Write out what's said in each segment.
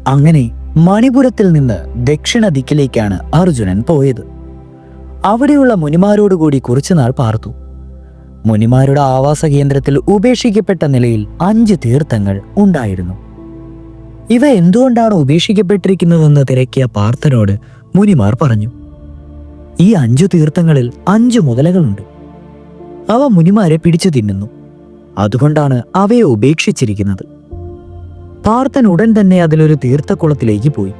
അങ്ങനെ മണിപുരത്തിൽ നിന്ന് ദക്ഷിണ ദിക്കിലേക്കാണ് അർജുനൻ പോയത്. അവിടെയുള്ള മുനിമാരോടുകൂടി കുറച്ചുനാൾ പാർത്തു. മുനിമാരുടെ ആവാസ കേന്ദ്രത്തിൽ ഉപേക്ഷിക്കപ്പെട്ട നിലയിൽ 5 തീർത്ഥങ്ങൾ ഉണ്ടായിരുന്നു. ഇവ എന്തുകൊണ്ടാണ് ഉപേക്ഷിക്കപ്പെട്ടിരിക്കുന്നതെന്ന് തിരക്കിയ പാർത്ഥനോട് മുനിമാർ പറഞ്ഞു. ഈ 5 തീർത്ഥങ്ങളിൽ 5 മുതലകളുണ്ട്. അവ മുനിമാരെ പിടിച്ചു തിന്നുന്നു. അതുകൊണ്ടാണ് അവയെ ഉപേക്ഷിച്ചിരിക്കുന്നത്. പാർത്ഥൻ ഉടൻ തന്നെ അതിലൊരു തീർത്ഥക്കുളത്തിലേക്ക് പോയി.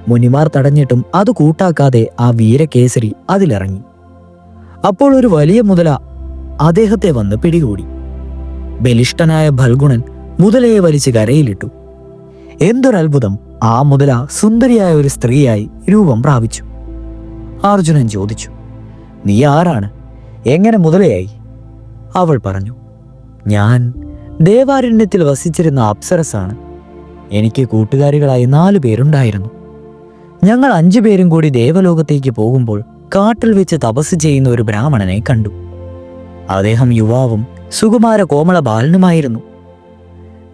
മുനിമാർ തടഞ്ഞിട്ടും അത് കൂട്ടാക്കാതെ ആ വീരകേസരി അതിലിറങ്ങി. അപ്പോൾ ഒരു വലിയ മുതല അദ്ദേഹത്തെ വന്ന് പിടികൂടി. ബലിഷ്ഠനായ ഫൽഗുണൻ മുതലയെ വലിച്ച് കരയിലിട്ടു. എന്തൊരത്ഭുതം! ആ മുതല സുന്ദരിയായ ഒരു സ്ത്രീയായി രൂപം പ്രാപിച്ചു. അർജുനൻ ചോദിച്ചു, നീ ആരാണ്? എങ്ങനെ മുതലയായി? അവൾ പറഞ്ഞു, ഞാൻ ദേവാരണ്യത്തിൽ വസിച്ചിരുന്ന അപ്സരസാണ്. എനിക്ക് കൂട്ടുകാരികളായി 4 പേരുണ്ടായിരുന്നു. ഞങ്ങൾ 5 പേരും കൂടി ദേവലോകത്തേക്ക് പോകുമ്പോൾ കാട്ടിൽ വെച്ച് തപസ് ചെയ്യുന്ന ഒരു ബ്രാഹ്മണനെ കണ്ടു. അദ്ദേഹം യുവാവും സുകുമാര കോമള ബാലനുമായിരുന്നു.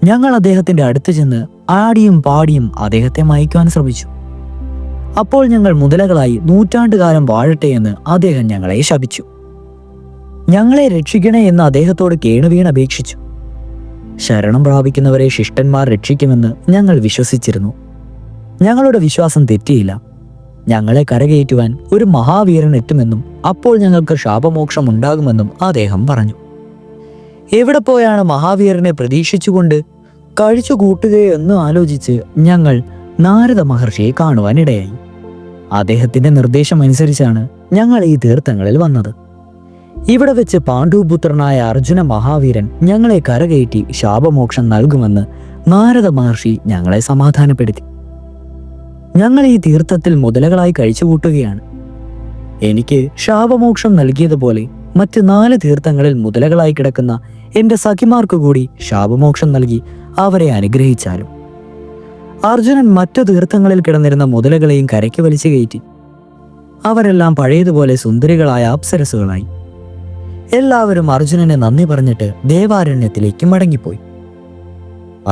ഞങ്ങൾ അദ്ദേഹത്തിന്റെ അടുത്ത് ചെന്ന് ആടിയും പാടിയും അദ്ദേഹത്തെ മയക്കുവാൻ ശ്രമിച്ചു. അപ്പോൾ ഞങ്ങൾ മുതലകളായി 100 നൂറ്റാണ്ടുകാലം വാഴട്ടെ എന്ന് അദ്ദേഹം ഞങ്ങളെ ശപിച്ചു. ഞങ്ങളെ രക്ഷിക്കണേ എന്ന് അദ്ദേഹത്തോട് കേണുവീണ് അപേക്ഷിച്ചു. ശരണം പ്രാപിക്കുന്നവരെ ശിഷ്ടന്മാർ രക്ഷിക്കുമെന്ന് ഞങ്ങൾ വിശ്വസിച്ചിരുന്നു. ഞങ്ങളുടെ വിശ്വാസം തെറ്റിയില്ല. ഞങ്ങളെ കരകയറ്റുവാൻ ഒരു മഹാവീരൻ എത്തുമെന്നും അപ്പോൾ ഞങ്ങൾക്ക് ശാപമോക്ഷം ഉണ്ടാകുമെന്നും അദ്ദേഹം പറഞ്ഞു. എവിടെ പോയാണ് മഹാവീരനെ പ്രതീക്ഷിച്ചുകൊണ്ട് കഴിച്ചു കൂട്ടുകയെന്ന് ആലോചിച്ച് ഞങ്ങൾ നാരദ മഹർഷിയെ കാണുവാനിടയായി. അദ്ദേഹത്തിന്റെ നിർദ്ദേശമനുസരിച്ചാണ് ഞങ്ങൾ ഈ തീർത്ഥങ്ങളിൽ വന്നത്. ഇവിടെ വെച്ച് പാണ്ഡുപുത്രനായ അർജുന മഹാവീരൻ ഞങ്ങളെ കരകയറ്റി ശാപമോക്ഷം നൽകുമെന്ന് നാരദ മഹർഷി ഞങ്ങളെ സമാധാനപ്പെടുത്തി. ഞങ്ങൾ ഈ തീർത്ഥത്തിൽ മുതലകളായി കഴിച്ചുകൂട്ടുകയാണ്. എനിക്ക് ശാപമോക്ഷം നൽകിയതുപോലെ മറ്റ് 4 തീർത്ഥങ്ങളിൽ മുതലകളായി കിടക്കുന്ന എന്റെ സഖിമാർക്കു കൂടി ശാപമോക്ഷം നൽകി അവരെ അനുഗ്രഹിച്ചാലും. അർജുനൻ മറ്റു തീർത്ഥങ്ങളിൽ കിടന്നിരുന്ന മുതലകളെയും കരയ്ക്ക് വലിച്ചു കയറ്റി. അവരെല്ലാം പഴയതുപോലെ സുന്ദരികളായ അപ്സരസുകളായി. എല്ലാവരും അർജുനനെ നന്ദി പറഞ്ഞിട്ട് ദേവാരണ്യത്തിലേക്ക് മടങ്ങിപ്പോയി.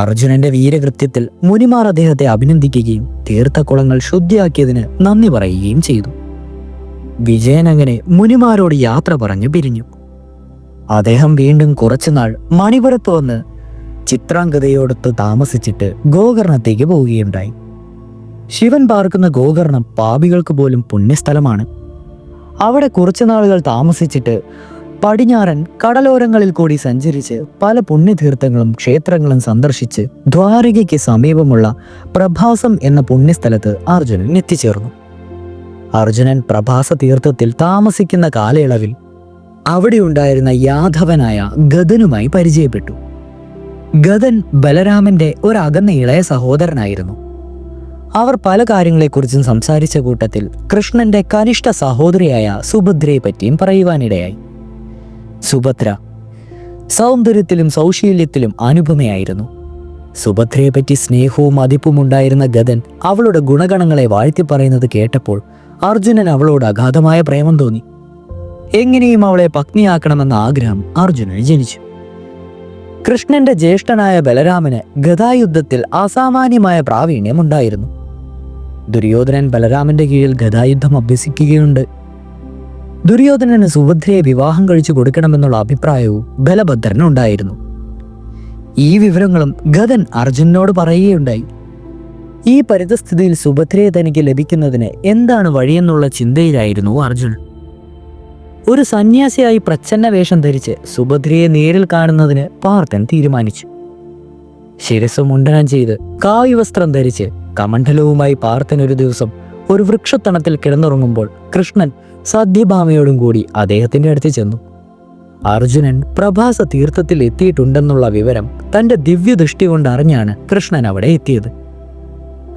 അർജുനന്റെ വീരകൃത്യത്തിൽ മുനിമാർ അദ്ദേഹത്തെ അഭിനന്ദിക്കുകയും തീർത്ഥക്കുളങ്ങൾ ശുദ്ധിയാക്കിയതിന് നന്ദി പറയുകയും ചെയ്തു. വിജയൻ അങ്ങനെ മുനിമാരോട് യാത്ര പറഞ്ഞു പിരിഞ്ഞു. അദ്ദേഹം വീണ്ടും കുറച്ചുനാൾ മണിപുരത്ത് വന്ന് ചിത്രാംഗതയോടൊത്ത് താമസിച്ചിട്ട് ഗോകർണത്തേക്ക് പോവുകയുണ്ടായി. ശിവൻ പാർക്കുന്ന ഗോകർണം പാപികൾക്ക് പോലും പുണ്യസ്ഥലമാണ്. അവിടെ കുറച്ചുനാളുകൾ താമസിച്ചിട്ട് പടിഞ്ഞാറൻ കടലോരങ്ങളിൽ കൂടി സഞ്ചരിച്ച് പല പുണ്യതീർത്ഥങ്ങളും ക്ഷേത്രങ്ങളും സന്ദർശിച്ച് ദ്വാരകയ്ക്ക് സമീപമുള്ള പ്രഭാസം എന്ന പുണ്യസ്ഥലത്ത് അർജുനൻ എത്തിച്ചേർന്നു. അർജുനൻ പ്രഭാസ തീർത്ഥത്തിൽ താമസിക്കുന്ന കാലയളവിൽ അവിടെ ഉണ്ടായിരുന്ന യാദവനായ ഗദനുമായി പരിചയപ്പെട്ടു. ഗദൻ ബലരാമന്റെ ഒരകന്ന ഇളയ സഹോദരനായിരുന്നു. അവർ പല കാര്യങ്ങളെക്കുറിച്ചും സംസാരിച്ച കൂട്ടത്തിൽ കൃഷ്ണന്റെ കനിഷ്ഠ സഹോദരിയായ സുഭദ്രയെ പറ്റിയും പറയുവാനിടയായി. സുഭദ്ര സൗന്ദര്യത്തിലും സൗശീല്യത്തിലും അനുപമയായിരുന്നു. സുഭദ്രയെപ്പറ്റി സ്നേഹവും മതിപ്പും ഉണ്ടായിരുന്ന ഗദൻ അവളുടെ ഗുണഗണങ്ങളെ വാഴ്ത്തി പറയുന്നത് കേട്ടപ്പോൾ അർജുനൻ അവളോട് അഗാധമായ പ്രേമം തോന്നി. എങ്ങനെയും അവളെ പത്നിയാക്കണമെന്ന ആഗ്രഹം അർജുനന് ജനിച്ചു. കൃഷ്ണന്റെ ജ്യേഷ്ഠനായ ബലരാമന് ഗദായുദ്ധത്തിൽ അസാമാന്യമായ പ്രാവീണ്യം ഉണ്ടായിരുന്നു. ദുര്യോധനൻ ബലരാമന്റെ കീഴിൽ ഗദായുദ്ധം അഭ്യസിക്കുകയുണ്ട്. ദുര്യോധനന് സുഭദ്രയെ വിവാഹം കഴിച്ചു കൊടുക്കണമെന്നുള്ള അഭിപ്രായവും ബലഭദ്രനുണ്ടായിരുന്നു. ഈ വിവരങ്ങളും ഗദൻ അർജുനനോട് പറയുകയുണ്ടായി. ഈ പരിതസ്ഥിതിയിൽ സുഭദ്രയെ തനിക്ക് ലഭിക്കുന്നതിന് എന്താണ് വഴിയെന്നുള്ള ചിന്തയിലായിരുന്നു അർജുനൻ. ഒരു സന്യാസിയായി പ്രച്ഛന്ന വേഷം ധരിച്ച് സുഭദ്രയെ നേരിൽ കാണുന്നതിന് പാർത്ഥൻ തീരുമാനിച്ചു. ശിരസ് മുണ്ടനം ചെയ്ത് കാവ്യവസ്ത്രം ധരിച്ച് കമണ്ഡലവുമായി പാർത്ഥൻ ഒരു ദിവസം ഒരു വൃക്ഷത്തണത്തിൽ കിടന്നുറങ്ങുമ്പോൾ കൃഷ്ണൻ സത്യഭാമയോടും കൂടി അദ്ദേഹത്തിന്റെ അടുത്ത് ചെന്നു. അർജുനൻ പ്രഭാസ തീർത്ഥത്തിൽ എത്തിയിട്ടുണ്ടെന്നുള്ള വിവരം തന്റെ ദിവ്യദൃഷ്ടി കൊണ്ട് അറിഞ്ഞാണ് കൃഷ്ണൻ അവിടെ എത്തിയത്.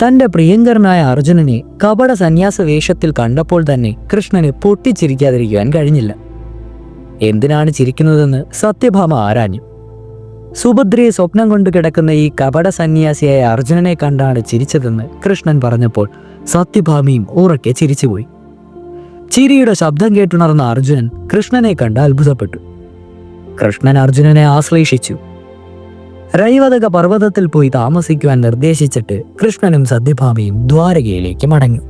തന്റെ പ്രിയങ്കരനായ അർജുനനെ കപട സന്യാസ വേഷത്തിൽ കണ്ടപ്പോൾ തന്നെ കൃഷ്ണന് പൊട്ടിച്ചിരിക്കാതിരിക്കുവാൻ കഴിഞ്ഞില്ല. എന്തിനാണ് ചിരിക്കുന്നതെന്ന് സത്യഭാമ ആരാഞ്ഞു. സുഭദ്രയെ സ്വപ്നം കൊണ്ട് കിടക്കുന്ന ഈ കപട സന്യാസിയായ അർജുനനെ കണ്ടാണ് ചിരിച്ചതെന്ന് കൃഷ്ണൻ പറഞ്ഞപ്പോൾ സത്യഭാമയും ഉറക്കെ ചിരിച്ചുപോയി. ചിരിയുടെ ശബ്ദം കേട്ടുണർന്ന അർജുനൻ കൃഷ്ണനെ കണ്ട് അത്ഭുതപ്പെട്ടു. കൃഷ്ണൻ അർജുനനെ ആശ്ലേഷിച്ചു. രൈവതക പർവ്വതത്തിൽ പോയി താമസിക്കുവാൻ നിർദ്ദേശിച്ചിട്ട് കൃഷ്ണനും സത്യഭാമയും ദ്വാരകയിലേക്ക് മടങ്ങി.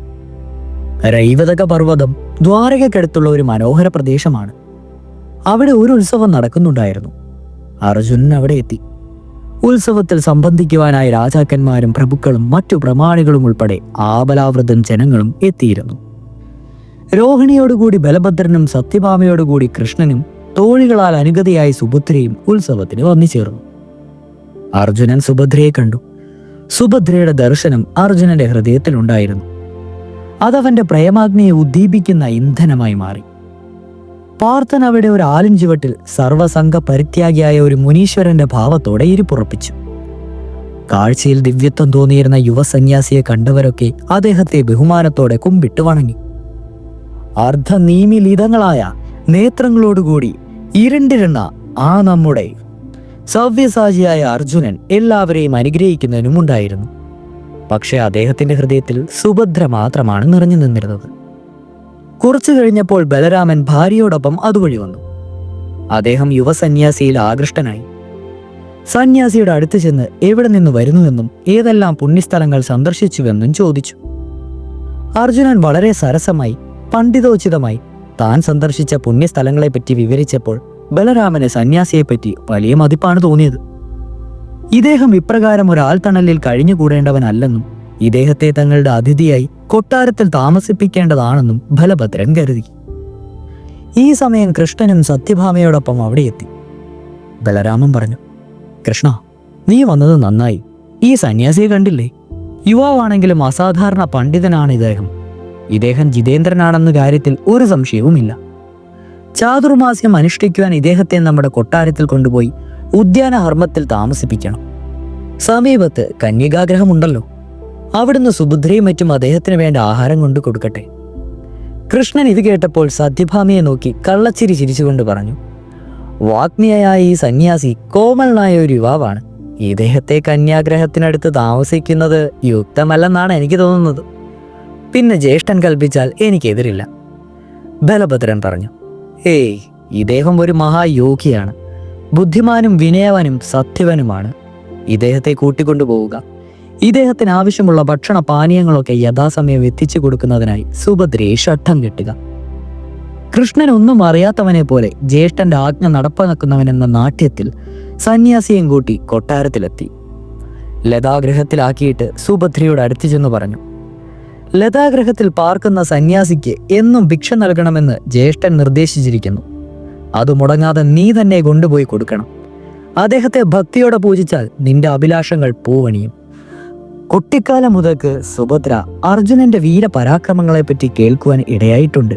രൈവതക പർവ്വതം ദ്വാരകയ്ക്കടുത്തുള്ള ഒരു മനോഹര പ്രദേശമാണ്. അവിടെ ഒരു ഉത്സവം നടക്കുന്നുണ്ടായിരുന്നു. അർജുനൻ അവിടെ എത്തി. ഉത്സവത്തിൽ സംബന്ധിക്കുവാനായി രാജാക്കന്മാരും പ്രഭുക്കളും മറ്റു പ്രമാണികളും ഉൾപ്പെടെ ആബലാവൃതം ജനങ്ങളും എത്തിയിരുന്നു. രോഹിണിയോടുകൂടി ബലഭദ്രനും സത്യഭാമയോടുകൂടി കൃഷ്ണനും തോഴികളാൽ അനുഗതയായി സുഭദ്രയും ഉത്സവത്തിന് വന്നു ചേർന്നു. അർജുനൻ സുഭദ്രയെ കണ്ടു. സുഭദ്രയുടെ ദർശനം അർജുനന്റെ ഹൃദയത്തിലുണ്ടായിരുന്നു. അതവന്റെ പ്രേമാഗ്നിയെ ഉദ്ദീപിക്കുന്ന ഇന്ധനമായി മാറി. പാർത്ഥൻ അവിടെ ഒരു ആലിൻചുവട്ടിൽ സർവസംഘ പരിത്യാഗിയായ ഒരു മുനീശ്വരന്റെ ഭാവത്തോടെ ഇരിപ്പുറപ്പിച്ചു. കാഴ്ചയിൽ ദിവ്യത്വം തോന്നിയിരുന്ന യുവസന്യാസിയെ കണ്ടവരൊക്കെ അദ്ദേഹത്തെ ബഹുമാനത്തോടെ കുമ്പിട്ട് വണങ്ങി. അർദ്ധനീമിലിതങ്ങളായ നേത്രങ്ങളോടുകൂടി ഇരുണ്ടിരുന്ന ആ നമ്മുടെ സവ്യസാചിയായ അർജുനൻ എല്ലാവരെയും അനുഗ്രഹിക്കുന്നതിനുമുണ്ടായിരുന്നു. പക്ഷെ അദ്ദേഹത്തിന്റെ ഹൃദയത്തിൽ സുഭദ്ര മാത്രമാണ് നിറഞ്ഞു നിന്നിരുന്നത്. കുറച്ചു കഴിഞ്ഞപ്പോൾ ബലരാമൻ ഭാര്യയോടൊപ്പം അതുവഴി വന്നു. അദ്ദേഹം യുവസന്യാസിയിൽ ആകൃഷ്ടനായി. സന്യാസിയുടെ അടുത്ത് ചെന്ന് എവിടെ നിന്ന് വരുന്നുവെന്നും ഏതെല്ലാം പുണ്യസ്ഥലങ്ങൾ സന്ദർശിച്ചുവെന്നും ചോദിച്ചു. അർജുനൻ വളരെ സരസമായി പണ്ഡിതോചിതമായി താൻ സന്ദർശിച്ച പുണ്യസ്ഥലങ്ങളെപ്പറ്റി വിവരിച്ചപ്പോൾ ബലരാമന് സന്യാസിയെപ്പറ്റി വലിയ മതിപ്പാണ് തോന്നിയത്. ഇദ്ദേഹം ഇപ്രകാരം ഒരാൾ തണലിൽ കഴിഞ്ഞുകൂടേണ്ടവനല്ലെന്നും ഇദ്ദേഹത്തെ തങ്ങളുടെ അതിഥിയായി കൊട്ടാരത്തിൽ താമസിപ്പിക്കേണ്ടതാണെന്നും ബലഭദ്രൻ കരുതി. ഈ സമയം കൃഷ്ണനും സത്യഭാമയോടൊപ്പം അവിടെ എത്തി. ബലരാമൻ പറഞ്ഞു, കൃഷ്ണ, നീ വന്നത് നന്നായി. ഈ സന്യാസിയെ കണ്ടില്ലേ? യുവാവാണെങ്കിലും അസാധാരണ പണ്ഡിതനാണ് ഇദ്ദേഹം ജിതേന്ദ്രനാണെന്ന കാര്യത്തിൽ ഒരു സംശയവുമില്ല. ചാതുർമാസ്യം അനുഷ്ഠിക്കുവാൻ ഇദ്ദേഹത്തെ നമ്മുടെ കൊട്ടാരത്തിൽ കൊണ്ടുപോയി ഉദ്യാനഹർമ്മത്തിൽ താമസിപ്പിക്കണം. സമീപത്ത് കന്യകാഗ്രഹമുണ്ടല്ലോ, അവിടുന്ന് സുഭദ്രയും മറ്റും അദ്ദേഹത്തിന് വേണ്ട ആഹാരം കൊണ്ട് കൊടുക്കട്ടെ. കൃഷ്ണൻ ഇത് കേട്ടപ്പോൾ സത്യഭാമയെ നോക്കി കള്ളച്ചിരി ചിരിച്ചുകൊണ്ട് പറഞ്ഞു, വാഗ്മിയായ ഈ സന്യാസി കോമളനായ ഒരു യുവാവാണ്. ഇദ്ദേഹത്തെ കന്യാഗ്രഹത്തിനടുത്ത് താമസിക്കുന്നത് യുക്തമല്ലെന്നാണ് എനിക്ക് തോന്നുന്നത്. പിന്നെ ജ്യേഷ്ഠൻ കൽപ്പിച്ചാൽ എനിക്കെതിരില്ല. ബലഭദ്രൻ പറഞ്ഞു, ഏയ്, ഇദ്ദേഹം ഒരു മഹായോഗിയാണ്. ബുദ്ധിമാനും വിനയവാനും സത്യവനുമാണ്. ഇദ്ദേഹത്തെ കൂട്ടിക്കൊണ്ടുപോവുക. ഇദ്ദേഹത്തിന് ആവശ്യമുള്ള ഭക്ഷണ പാനീയങ്ങളൊക്കെ യഥാസമയം എത്തിച്ചു കൊടുക്കുന്നതിനായി സുഭദ്രയെ ഷഠ്ഠം കെട്ടുക. കൃഷ്ണൻ ഒന്നും അറിയാത്തവനെ പോലെ ജ്യേഷ്ഠന്റെ ആജ്ഞ നടപ്പാക്കുന്നവനെന്ന നാട്യത്തിൽ സന്യാസിയും കൂട്ടി കൊട്ടാരത്തിലെത്തി. ലതാഗ്രഹത്തിലാക്കിയിട്ട് സുഭദ്രയോട് അടുത്തു ചെന്ന് പറഞ്ഞു, ലതാഗ്രഹത്തിൽ പാർക്കുന്ന സന്യാസിക്ക് എന്നും ഭിക്ഷ നൽകണമെന്ന് ജ്യേഷ്ഠൻ നിർദ്ദേശിച്ചിരിക്കുന്നു. അത് മുടങ്ങാതെ നീ തന്നെ കൊണ്ടുപോയി കൊടുക്കണം. അദ്ദേഹത്തെ ഭക്തിയോടെ പൂജിച്ചാൽ നിന്റെ അഭിലാഷങ്ങൾ പൂവണിയും. കുട്ടിക്കാലം മുതൽക്ക് സുഭദ്ര അർജുനന്റെ വീരപരാക്രമങ്ങളെപ്പറ്റി കേൾക്കുവാൻ ഇടയായിട്ടുണ്ട്.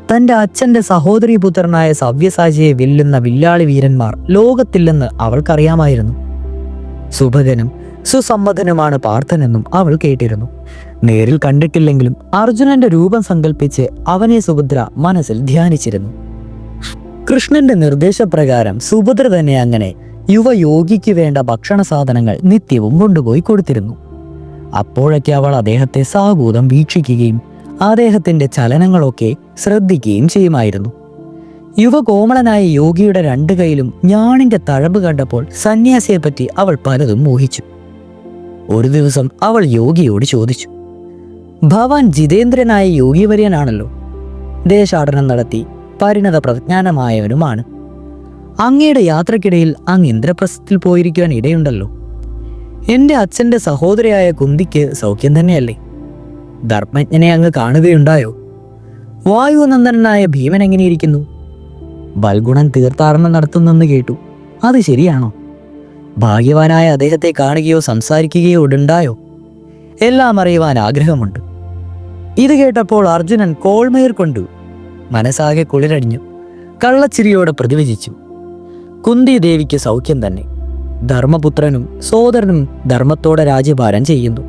തന്റെ അച്ഛന്റെ സഹോദരീപുത്രനായ സവ്യസാചിയെ വെല്ലുന്ന വില്ലാളി വീരന്മാർ ലോകത്തില്ലെന്ന് അവൾക്കറിയാമായിരുന്നു. സുഭഗനും സുസമ്മതനുമാണ് പാർത്ഥനെന്നും അവൾ കേട്ടിരുന്നു. നേരിൽ കണ്ടിട്ടില്ലെങ്കിലും അർജുനന്റെ രൂപം സങ്കല്പിച്ച് അവനെ സുഭദ്ര മനസ്സിൽ ധ്യാനിച്ചിരുന്നു. കൃഷ്ണന്റെ നിർദ്ദേശപ്രകാരം സുഭദ്ര തന്നെ അങ്ങനെ യുവയോഗിക്ക് വേണ്ട ഭക്ഷണ സാധനങ്ങൾ നിത്യവും കൊണ്ടുപോയി കൊടുത്തിരുന്നു. അപ്പോഴൊക്കെ അവൾ അദ്ദേഹത്തെ സാഗൂതം വീക്ഷിക്കുകയും അദ്ദേഹത്തിന്റെ ചലനങ്ങളൊക്കെ ശ്രദ്ധിക്കുകയും ചെയ്യുമായിരുന്നു. യുവകോമളനായ യോഗിയുടെ രണ്ടു കൈയിലും ഞാണിന്റെ തഴമ്പ് കണ്ടപ്പോൾ സന്യാസിയെപ്പറ്റി അവൾ പലതും മോഹിച്ചു. ഒരു ദിവസം അവൾ യോഗിയോട് ചോദിച്ചു, ഭവാൻ ജിതേന്ദ്രനായ യോഗിവര്യനാണല്ലോ. ദേശാടനം നടത്തി പരിണത പ്രജ്ഞാനമായവനുമാണ്. അങ്ങയുടെ യാത്രക്കിടയിൽ അങ്ങ് ഇന്ദ്രപ്രസ്ഥത്തിൽ പോയിരിക്കുവാൻ ഇടയുണ്ടല്ലോ. എൻ്റെ അച്ഛൻ്റെ സഹോദരിയായ കുന്തിക്ക് സൗഖ്യം തന്നെയല്ലേ? ധർമ്മജ്ഞനെ അങ്ങ് കാണുകയുണ്ടായോ? വായുനന്ദനായ ഭീമൻ എങ്ങനെയിരിക്കുന്നു? ബൽഗുണൻ തീർത്ഥാടനം നടത്തുന്നെന്ന് കേട്ടു. അത് ശരിയാണോ? ഭാഗ്യവാനായ അദ്ദേഹത്തെ കാണുകയോ സംസാരിക്കുകയോ ഉടുണ്ടായോ? എല്ലാം അറിയുവാൻ ആഗ്രഹമുണ്ട്. ഇത് കേട്ടപ്പോൾ അർജുനൻ കോൾമേർ കൊണ്ടു മനസ്സാകെ കുളിരടിഞ്ഞു. കള്ളച്ചിരിയോടെ പ്രതിവചിച്ചു, കുന്തി ദേവിക്ക് സൗഖ്യം തന്നെ. ധർമ്മപുത്രനും സോദരനും ധർമ്മത്തോടെ രാജ്യഭാരം ചെയ്യുന്നു.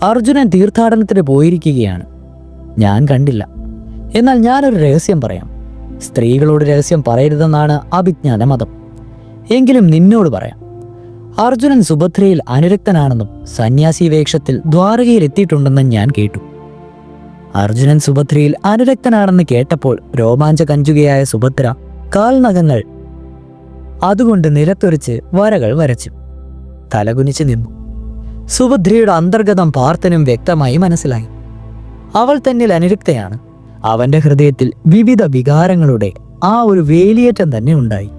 അർജുനൻ തീർത്ഥാടനത്തിന് പോയിരിക്കുകയാണ്. ഞാൻ കണ്ടില്ല. എന്നാൽ ഞാനൊരു രഹസ്യം പറയാം. സ്ത്രീകളോട് രഹസ്യം പറയരുതെന്നാണ് അഭിജ്ഞാന മതം. എങ്കിലും നിന്നോട് പറയാം. അർജുനൻ സുഭദ്രയിൽ അനുരക്തനാണെന്നും സന്യാസി വേഷത്തിൽ ദ്വാരകയിൽ എത്തിയിട്ടുണ്ടെന്നും ഞാൻ കേട്ടു. അർജുനൻ സുഭദ്രയിൽ അനുരക്തനാണെന്ന് കേട്ടപ്പോൾ രോമാഞ്ച കഞ്ചുകയായ സുഭദ്ര കാൽനഖങ്ങൾ അതുകൊണ്ട് നിലത്തൊരിച്ച് വരകൾ വരച്ചു. തലകുനിച്ച് നിന്നു. സുഭദ്രയുടെ അന്തർഗതം പാർത്ഥനും വ്യക്തമായി മനസ്സിലായി. അവൾ തന്നിൽ അനുരക്തയാണ്. അവന്റെ ഹൃദയത്തിൽ വിവിധ വികാരങ്ങളുടെ ആ ഒരു വേലിയേറ്റം തന്നെ ഉണ്ടായി.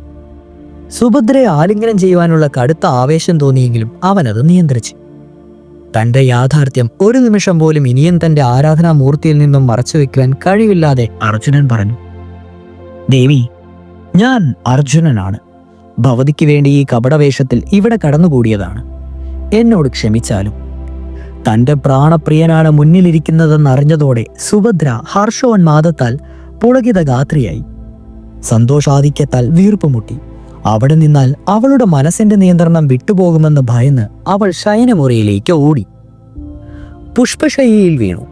സുഭദ്രയെ ആലിംഗനം ചെയ്യുവാനുള്ള കടുത്ത ആവേശം തോന്നിയെങ്കിലും അവനത് നിയന്ത്രിച്ചു. തന്റെ യാഥാർത്ഥ്യം ഒരു നിമിഷം പോലും ഇനിയും തന്റെ ആരാധനാമൂർത്തിയിൽ നിന്നും മറച്ചുവെക്കുവാൻ കഴിവില്ലാതെ അർജുനൻ പറഞ്ഞു, ദേവി, ഞാൻ അർജുനനാണ്. ഭവതിക്ക് വേണ്ടി ഈ കപടവേഷത്തിൽ ഇവിടെ കടന്നുകൂടിയതാണ്. എന്നോട് ക്ഷമിച്ചാലും. തന്റെ പ്രാണപ്രിയനാണ് മുന്നിലിരിക്കുന്നതെന്നറിഞ്ഞതോടെ സുഭദ്ര ഹർഷോന്മാദത്താൽ പുളകിതഗാത്രിയായി. സന്തോഷാധിക്യത്താൽ വീർപ്പുമുട്ടി. അവിടെ നിന്നാൽ അവളുടെ മനസ്സിന്റെ നിയന്ത്രണം വിട്ടുപോകുമെന്ന് ഭയന്ന് അവൾ ശയനമുറിയിലേക്ക് ഓടി. പുഷ്പശയ്യയിൽ വീണു.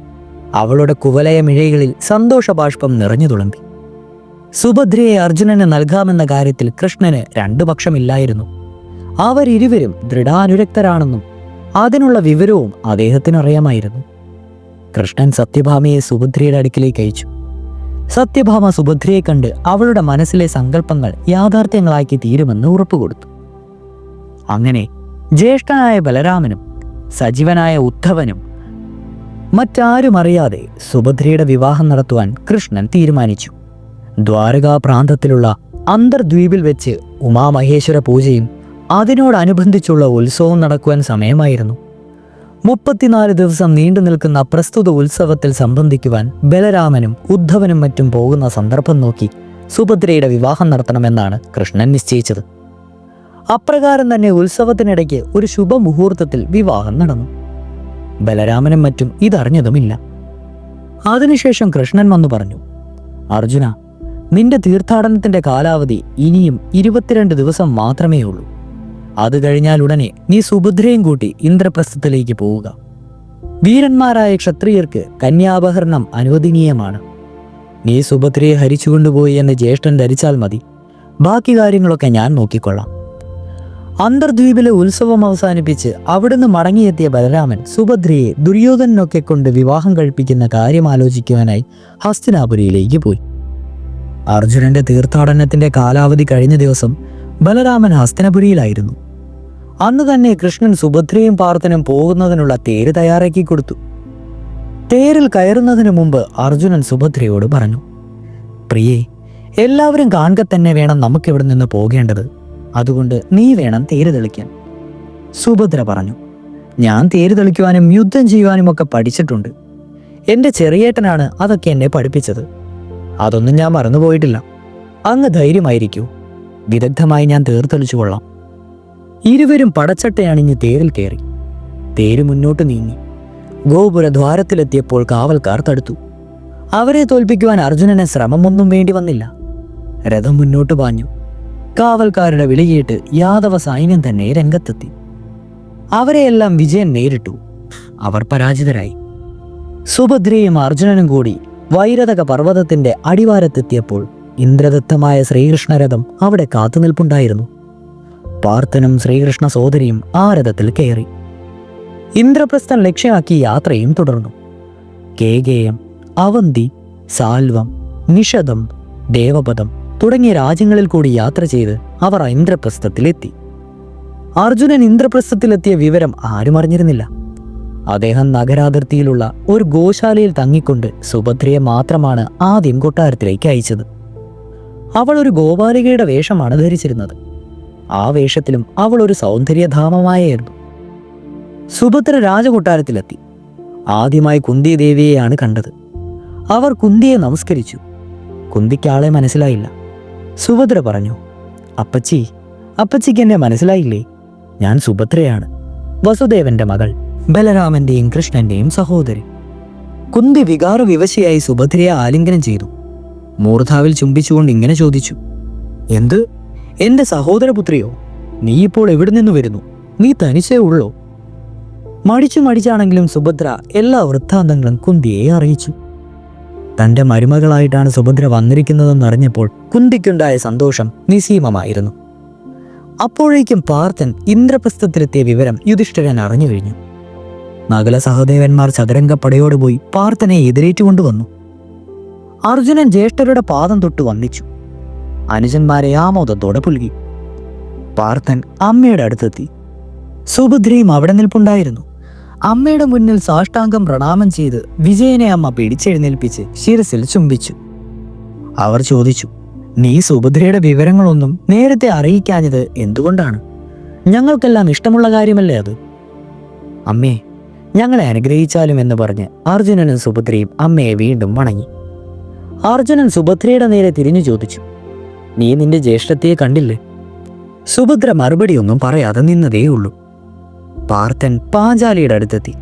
അവളുടെ കുവലയമിഴകളിൽ സന്തോഷബാഷ്പം നിറഞ്ഞു തുളുമ്പി. സുഭദ്രയെ അർജുനന് നൽകാമെന്ന കാര്യത്തിൽ കൃഷ്ണന് രണ്ടു പക്ഷമില്ലായിരുന്നു. അവരിരുവരും ദൃഢാനുരക്തരാണെന്നും അതിനുള്ള വിവരവും അദ്ദേഹത്തിന് അറിയാമായിരുന്നു. കൃഷ്ണൻ സത്യഭാമയെ സുഭദ്രയുടെ അടുക്കിലേക്ക് അയച്ചു. സത്യഭാമ സുഭദ്രയെ കണ്ട് അവളുടെ മനസ്സിലെ സങ്കല്പങ്ങൾ യാഥാർത്ഥ്യങ്ങളാക്കി തീരുമെന്ന് ഉറപ്പുകൊടുത്തു. അങ്ങനെ ജ്യേഷ്ഠനായ ബലരാമനും സജീവനായ ഉദ്ധവനും മറ്റാരും അറിയാതെ സുഭദ്രയുടെ വിവാഹം നടത്തുവാൻ കൃഷ്ണൻ തീരുമാനിച്ചു. ദ്വാരകാ പ്രാന്തത്തിലുള്ള അന്തർദ്വീപിൽ വെച്ച് ഉമാമഹേശ്വര പൂജയും അതിനോടനുബന്ധിച്ചുള്ള ഉത്സവം നടക്കുവാൻ സമയമായിരുന്നു. 34 ദിവസം നീണ്ടു നിൽക്കുന്ന പ്രസ്തുത ഉത്സവത്തിൽ സംബന്ധിക്കുവാൻ ബലരാമനും ഉദ്ധവനും മറ്റും പോകുന്ന സന്ദർഭം നോക്കി സുഭദ്രയുടെ വിവാഹം നടത്തണമെന്നാണ് കൃഷ്ണൻ നിശ്ചയിച്ചത്. അപ്രകാരം തന്നെ ഉത്സവത്തിനിടയ്ക്ക് ഒരു ശുഭമുഹൂർത്തത്തിൽ വിവാഹം നടന്നു. ബലരാമനും മറ്റും ഇതറിഞ്ഞതുമില്ല. അതിനുശേഷം കൃഷ്ണൻ വന്നു പറഞ്ഞു, അർജുന, നിന്റെ തീർത്ഥാടനത്തിന്റെ കാലാവധി ഇനിയും 22 ദിവസം മാത്രമേ ഉള്ളൂ. അത് കഴിഞ്ഞാൽ ഉടനെ നീ സുഭദ്രയും കൂട്ടി ഇന്ദ്രപ്രസ്ഥത്തിലേക്ക് പോവുക. വീരന്മാരായ ക്ഷത്രിയർക്ക് കന്യാപഹരണം അനുവദനീയമാണ്. നീ സുഭദ്രയെ ഹരിച്ചുകൊണ്ടുപോയി എന്ന് ജ്യേഷ്ഠൻ ധരിച്ചാൽ മതി. ബാക്കി കാര്യങ്ങളൊക്കെ ഞാൻ നോക്കിക്കൊള്ളാം. അന്തർദ്വീപിലെ ഉത്സവം അവസാനിപ്പിച്ച് അവിടുന്ന് മടങ്ങിയെത്തിയ ബലരാമൻ സുഭദ്രയെ ദുര്യോധനനൊക്കെ കൊണ്ട് വിവാഹം കഴിപ്പിക്കുന്ന കാര്യം ആലോചിക്കുവാനായി ഹസ്തിനാപുരിയിലേക്ക് പോയി. അർജുനന്റെ തീർത്ഥാടനത്തിന്റെ കാലാവധി കഴിഞ്ഞ ദിവസം ബലരാമൻ ഹസ്തിനപുരിയിലായിരുന്നു. അന്ന് തന്നെ കൃഷ്ണൻ സുഭദ്രയും പാർത്ഥനും പോകുന്നതിനുള്ള തേര് തയ്യാറാക്കി കൊടുത്തു. തേരിൽ കയറുന്നതിന് മുമ്പ് അർജുനൻ സുഭദ്രയോട് പറഞ്ഞു, പ്രിയേ, എല്ലാവരും കാണുക തന്നെ വേണം നമുക്കിവിടെ നിന്ന് പോകേണ്ടത്. അതുകൊണ്ട് നീ വേണം തേര് തെളിക്കാൻ. സുഭദ്ര പറഞ്ഞു, ഞാൻ തേര് തെളിക്കുവാനും യുദ്ധം ചെയ്യുവാനും ഒക്കെ പഠിച്ചിട്ടുണ്ട്. എൻ്റെ ചെറിയേട്ടനാണ് അതൊക്കെ എന്നെ പഠിപ്പിച്ചത്. അതൊന്നും ഞാൻ മറന്നുപോയിട്ടില്ല. അങ്ങ് ധൈര്യമായിരിക്കൂ. വിദഗ്ധമായി ഞാൻ തേർ തെളിച്ചു കൊള്ളാം. ഇരുവരും പടച്ചട്ടയണിഞ്ഞ് തേരിൽ കയറി. തേര് മുന്നോട്ട് നീങ്ങി. ഗോപുരദ്വാരത്തിലെത്തിയപ്പോൾ കാവൽക്കാർ തടുത്തു. അവരെ തോൽപ്പിക്കുവാൻ അർജുനന് ശ്രമമൊന്നും വേണ്ടി വന്നില്ല. രഥം മുന്നോട്ട് പാഞ്ഞു. കാവൽക്കാരുടെ വിളി കേട്ട് യാദവ സൈന്യം തന്നെ രംഗത്തെത്തി. അവരെയെല്ലാം വിജയൻ നേരിട്ടു. അവർ പരാജിതരായി. സുഭദ്രയും അർജുനനും കൂടി വൈരതക പർവ്വതത്തിന്റെ അടിവാരത്തെത്തിയപ്പോൾ ഇന്ദ്രദത്തമായ ശ്രീകൃഷ്ണരഥം അവിടെ കാത്തുനിൽപ്പുണ്ടായിരുന്നു. പാർത്ഥനും ശ്രീകൃഷ്ണ സോദരിയും ആ രഥത്തിൽ കയറി. ഇന്ദ്രപ്രസ്ഥം ലക്ഷ്യമാക്കി യാത്രയും തുടർന്നു. കേകേയം, അവന്തി, സാൽവം, നിഷദം, ദേവപദം തുടങ്ങിയ രാജ്യങ്ങളിൽ കൂടി യാത്ര ചെയ്ത് അവർ ഇന്ദ്രപ്രസ്ഥത്തിലെത്തി. അർജുനൻ ഇന്ദ്രപ്രസ്ഥത്തിലെത്തിയ വിവരം ആരും അറിഞ്ഞിരുന്നില്ല. അദ്ദേഹം നഗരാതിർത്തിയിലുള്ള ഒരു ഗോശാലയിൽ തങ്ങിക്കൊണ്ട് സുഭദ്രയെ മാത്രമാണ് ആദ്യം കൊട്ടാരത്തിലേക്ക് അയച്ചത്. അവൾ ഒരു ഗോപാലികയുടെ വേഷമാണ് ധരിച്ചിരുന്നത്. ആ വേഷത്തിലും അവൾ ഒരു സൗന്ദര്യധാമമായിരുന്നു. സുഭദ്ര രാജകൊട്ടാരത്തിലെത്തി. ആദ്യമായി കുന്തി ദേവിയെയാണ് കണ്ടത്. അവർ കുന്തിയെ നമസ്കരിച്ചു. കുന്തിക്ക് ആളെ മനസ്സിലായില്ല. സുഭദ്ര പറഞ്ഞു, അപ്പച്ചിക്ക് എന്നെ മനസ്സിലായില്ലേ? ഞാൻ സുഭദ്രയാണ്, വസുദേവന്റെ മകൾ, ബലരാമന്റെയും കൃഷ്ണന്റെയും സഹോദരി. കുന്തി വികാരവിവശയായി സുഭദ്രയെ ആലിംഗനം ചെയ്തു. മൂർധാവിൽ ചുംബിച്ചുകൊണ്ട് ഇങ്ങനെ ചോദിച്ചു, എന്ത്, എന്റെ സഹോദരപുത്രിയോ? നീ ഇപ്പോൾ എവിടെ നിന്ന് വരുന്നു? നീ തനിച്ചേ ഉള്ളോ? മടിച്ചാണെങ്കിലും സുഭദ്ര എല്ലാ വൃത്താന്തങ്ങളും കുന്തിയെ അറിയിച്ചു. തന്റെ മരുമകളായിട്ടാണ് സുഭദ്ര വന്നിരിക്കുന്നതെന്നറിഞ്ഞപ്പോൾ കുന്തിക്കുണ്ടായ സന്തോഷം നിസീമമായിരുന്നു. അപ്പോഴേക്കും പാർത്ഥൻ ഇന്ദ്രപ്രസ്ഥത്തിലെത്തിയ വിവരം യുധിഷ്ഠിരൻ അറിഞ്ഞു കഴിഞ്ഞു. നകുല സഹദേവന്മാർ ചതുരംഗപ്പടയോട് പോയി പാർത്ഥനെ എതിരേറ്റുകൊണ്ടുവന്നു. അർജുനൻ ജ്യേഷ്ഠരുടെ പാദം തൊട്ട് വന്ദിച്ചു. അനുജന്മാരെ ആമോദത്തോടെ പുൽകി. പാർത്ഥൻ അമ്മയുടെ അടുത്തെത്തി. സുഭദ്രയും അവിടെ നിൽപ്പുണ്ടായിരുന്നു. അമ്മയുടെ മുന്നിൽ സാഷ്ടാംഗം പ്രണാമം ചെയ്ത് വിജയനെ അമ്മ പിടിച്ചെഴുന്നേൽപ്പിച്ച് ശിരസിൽ ചുംബിച്ചു. അവർ ചോദിച്ചു, നീ സുഭദ്രയുടെ വിവരങ്ങളൊന്നും നേരത്തെ അറിയിക്കാഞ്ഞത് എന്തുകൊണ്ടാണ്? ഞങ്ങൾക്കെല്ലാം ഇഷ്ടമുള്ള കാര്യമല്ലേ അത്? അമ്മേ, ഞങ്ങളെ അനുഗ്രഹിച്ചാലും എന്ന് പറഞ്ഞ് അർജുനനും സുഭദ്രയും അമ്മയെ വീണ്ടും വണങ്ങി. അർജുനൻ സുഭദ്രയുടെ നേരെ തിരിഞ്ഞു ചോദിച്ചു, നീ നിന്റെ ജ്യേഷ്ഠത്തിയെ കണ്ടില്ലേ? സുഭദ്ര മറുപടിയൊന്നും പറയാതെ നിന്നതേയുള്ളൂ. പാർത്ഥൻ പാഞ്ചാലിയുടെ അടുത്തെത്തി.